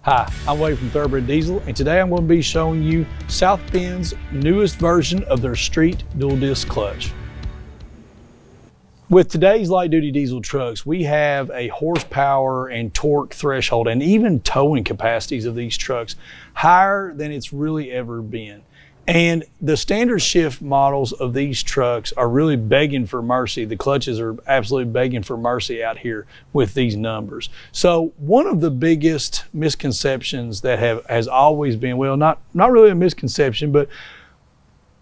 Hi, I'm Wade from Thoroughbred Diesel, and today I'm going to be showing you South Bend's newest version of their street dual disc clutch. With today's light duty diesel trucks, we have a horsepower and torque threshold and even towing capacities of these trucks higher than it's really ever been. And the standard shift models of these trucks are really begging for mercy. The clutches are absolutely begging for mercy out here with these numbers. So one of the biggest misconceptions that has always been, well, not really a misconception, but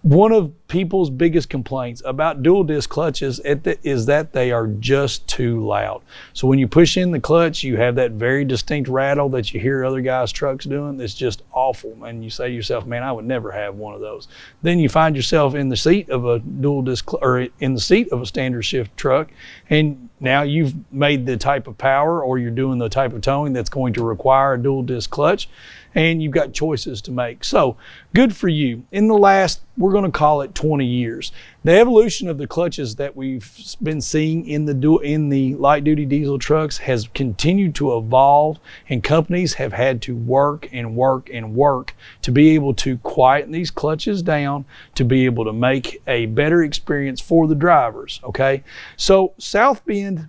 one of people's biggest complaints about dual disc clutches is that they are just too loud. So when you push in the clutch, you have that very distinct rattle that you hear other guys' trucks doing. That's just awful. And you say to yourself, man, I would never have one of those. Then you find yourself in the seat of a dual disc or in the seat of a standard shift truck, and now you've made the type of power or you're doing the type of towing that's going to require a dual disc clutch, and you've got choices to make. So good for you. In the last, we're going to call it 20 years, the evolution of the clutches that we've been seeing in the light duty diesel trucks has continued to evolve, and companies have had to work and work and work to be able to quieten these clutches down to be able to make a better experience for the drivers. Okay, so South Bend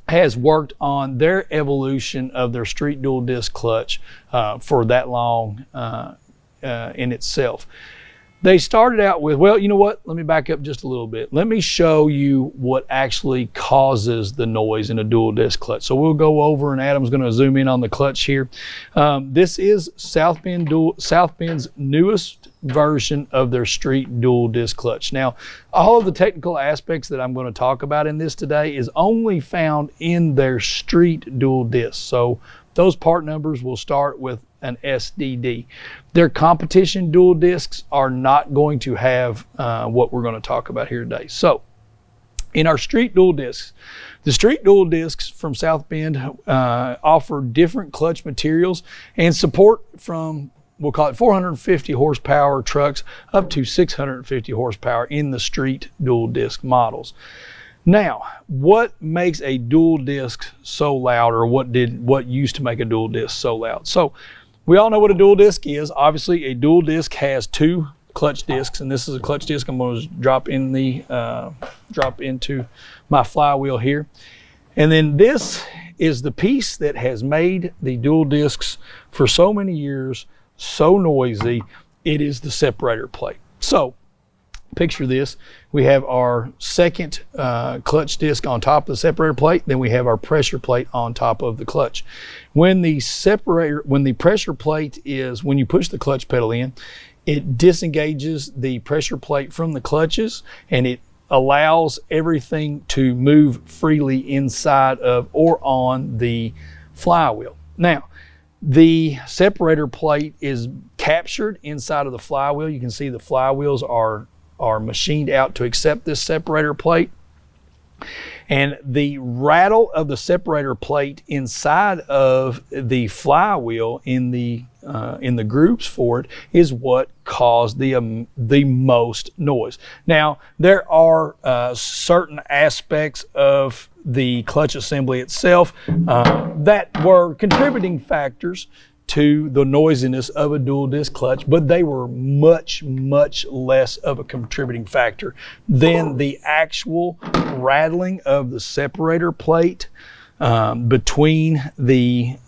has worked on their evolution of their street dual disc clutch for that long in itself. They started out with, well, you know what? Let me back up just a little bit. Let me show you what actually causes the noise in a dual disc clutch. So we'll go over, and Adam's going to zoom in on the clutch here. This is South Bend's newest version of their street dual disc clutch. Now, all of the technical aspects that I'm going to talk about in this today is only found in their street dual disc. So those part numbers will start with an SDD. Their competition dual discs are not going to have what we're going to talk about here today. So in our street dual discs, the street dual discs from South Bend offer different clutch materials and support from, we'll call it 450 horsepower trucks up to 650 horsepower in the street dual disc models. Now, what makes a dual disc so loud, or what used to make a dual disc so loud? So we all know what a dual disc is. Obviously, a dual disc has two clutch discs, and this is a clutch disc I'm going to drop into my flywheel here. And then this is the piece that has made the dual discs for so many years so noisy. It is the separator plate. So picture this. We have our second clutch disc on top of the separator plate. Then we have our pressure plate on top of the clutch. When the pressure plate is, when you push the clutch pedal in, it disengages the pressure plate from the clutches, and it allows everything to move freely inside of or on the flywheel. Now, the separator plate is captured inside of the flywheel. You can see the flywheels are machined out to accept this separator plate, and the rattle of the separator plate inside of the flywheel in the grooves for it is what caused the most noise. Now, there are certain aspects of the clutch assembly itself that were contributing factors to the noisiness of a dual disc clutch, but they were much, much less of a contributing factor than the actual rattling of the separator plate between the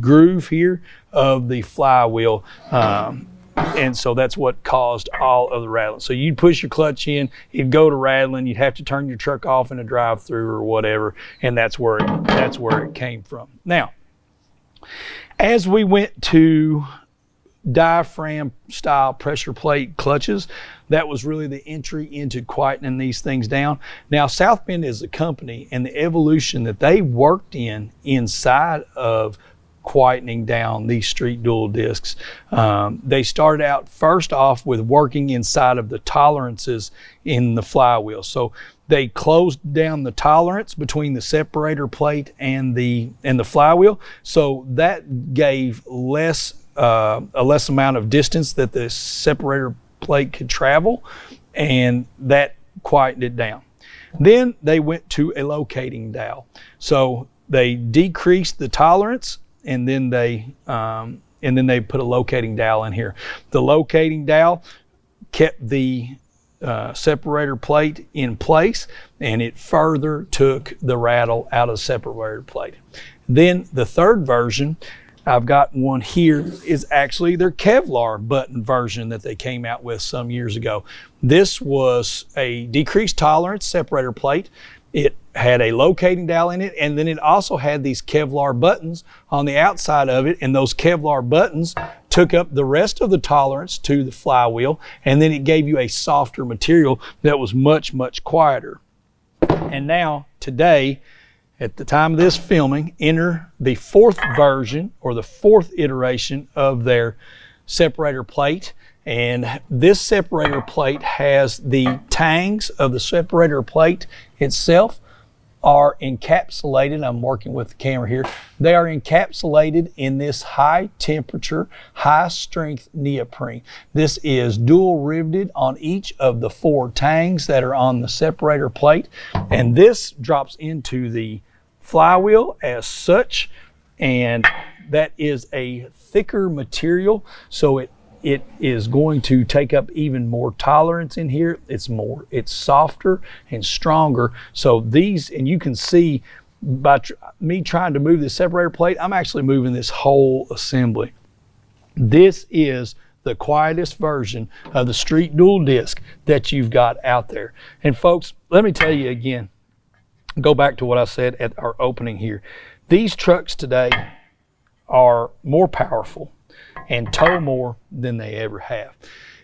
groove here of the flywheel. And so that's what caused all of the rattling. So you'd push your clutch in, it'd go to rattling, you'd have to turn your truck off in a drive-through or whatever, and that's where it came from. Now, as we went to diaphragm style pressure plate clutches, that was really the entry into quietening these things down. Now, South Bend is a company, and the evolution that they worked inside of quietening down these street dual discs, they started out first off with working inside of the tolerances in the flywheel. So they closed down the tolerance between the separator plate and the flywheel, so that gave a less amount of distance that the separator plate could travel, and that quieted it down. Then they went to a locating dowel. So they decreased the tolerance and then they put a locating dowel in here. The locating dowel kept the separator plate in place, and it further took the rattle out of the separator plate. Then the third version, I've got one here, is actually their Kevlar button version that they came out with some years ago. This was a decreased tolerance separator plate. It had a locating dowel in it, and then it also had these Kevlar buttons on the outside of it, and those Kevlar buttons took up the rest of the tolerance to the flywheel, and then it gave you a softer material that was much, much quieter. And now, today, at the time of this filming, enter the fourth version or the fourth iteration of their separator plate. And this separator plate has the tangs of the separator plate itself are encapsulated. I'm working with the camera here. They are encapsulated in this high temperature, high strength neoprene. This is dual riveted on each of the 4 tangs that are on the separator plate. And this drops into the flywheel as such, and that is a thicker material, so it is going to take up even more tolerance in here. It's softer and stronger. So these, and you can see by me trying to move the separator plate, I'm actually moving this whole assembly. This is the quietest version of the street dual disc that you've got out there. And folks, let me tell you again, go back to what I said at our opening here. These trucks today are more powerful and tow more than they ever have.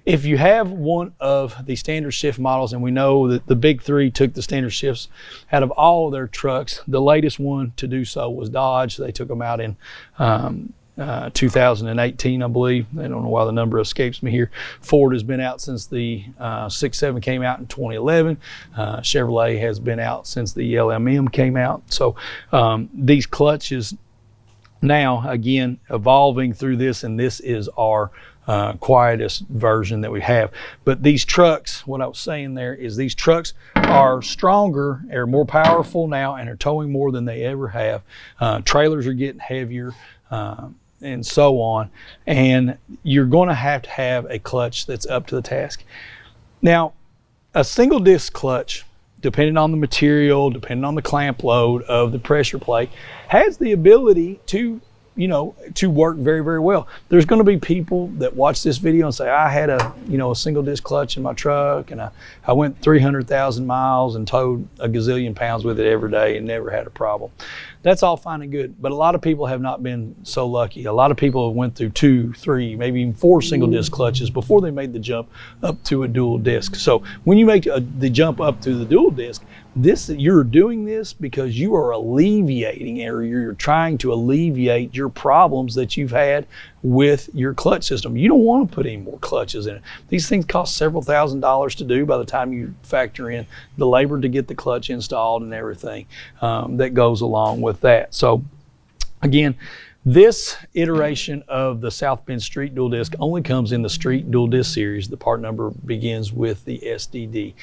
If you have one of the standard shift models, and we know that the big 3 took the standard shifts out of all of their trucks, the latest one to do so was Dodge. They took them out in 2018, I believe. I don't know why the number escapes me here. Ford has been out since the 6.7 came out in 2011. Chevrolet has been out since the LMM came out. So these clutches now, again, evolving through this, and this is our quietest version that we have. But these trucks, what I was saying there is these trucks are stronger, are more powerful now, and are towing more than they ever have. Trailers are getting heavier. And so on, and you're going to have a clutch that's up to the task. Now, a single disc clutch, depending on the material, depending on the clamp load of the pressure plate, has the ability to work very, very well. There's going to be people that watch this video and say, I had a single disc clutch in my truck, and I went 300,000 miles and towed a gazillion pounds with it every day and never had a problem. That's all fine and good, but a lot of people have not been so lucky. A lot of people have went through 2, 3, maybe even 4 single disc clutches before they made the jump up to a dual disc. So when you make the jump up to the dual disc, you're doing this because you are alleviating, or you're trying to alleviate your problems that you've had with your clutch system. You don't want to put any more clutches in it. These things cost several $1,000s to do by the time you factor in the labor to get the clutch installed and everything that goes along with that. So again, this iteration of the South Bend Street Dual Disc only comes in the Street Dual Disc series. The part number begins with the SDD.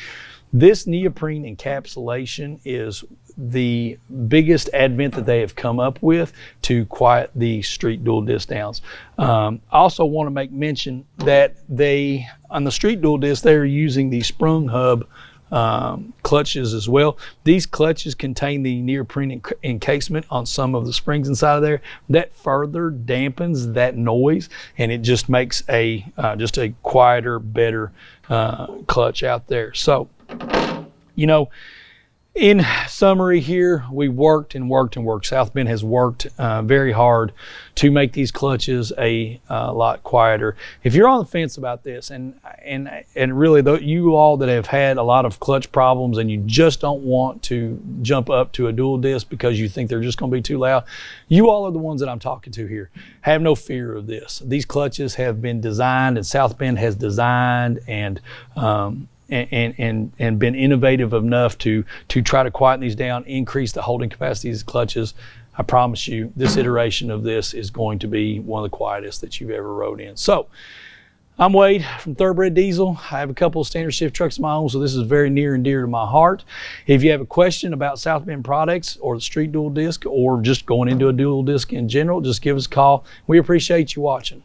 This neoprene encapsulation is the biggest advent that they have come up with to quiet the street dual disc downs. I also want to make mention that on the street dual disc, they're using the sprung hub clutches as well. These clutches contain the neoprene encasement on some of the springs inside of there. That further dampens that noise, and it just makes a quieter, better clutch out there. So, in summary here, we worked and worked and worked. South Bend has worked very hard to make these clutches a lot quieter. If you're on the fence about this, and really you all that have had a lot of clutch problems and you just don't want to jump up to a dual disc because you think they're just going to be too loud, you all are the ones that I'm talking to here. Have no fear of this. These clutches have been designed, and South Bend has designed and been innovative enough to try to quieten these down, increase the holding capacity of these clutches. I promise you, this iteration of this is going to be one of the quietest that you've ever rode in. So I'm Wade from Thoroughbred Diesel. I have a couple of standard shift trucks of my own, so this is very near and dear to my heart. If you have a question about South Bend products or the street dual disc or just going into a dual disc in general, just give us a call. We appreciate you watching.